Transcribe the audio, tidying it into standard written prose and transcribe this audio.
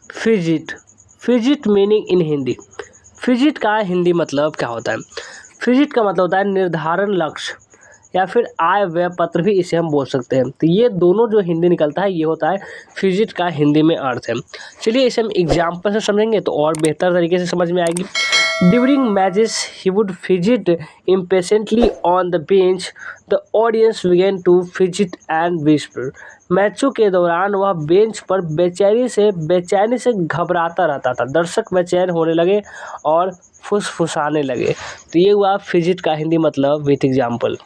Fidget. Fidget meaning in Hindi. Fidget का हिंदी मतलब क्या होता है? फिजिट का मतलब होता है निर्धारण लक्ष्य या फिर आय व्यय पत्र भी इसे हम बोल सकते हैं। तो ये दोनों जो हिंदी निकलता है ये होता है फिजिट का हिंदी में अर्थ है। चलिए इसे हम एग्जाम्पल से समझेंगे तो और बेहतर तरीके से समझ में आएगी। During matches he would fidget impatiently on the bench, the audience began to fidget and whisper. मैचों के दौरान वह बेंच पर बेचैनी से घबराता रहता था। दर्शक बेचैन होने लगे और फुसफुसाने लगे। तो ये हुआ फिजिट का हिंदी मतलब विथ एग्जाम्पल।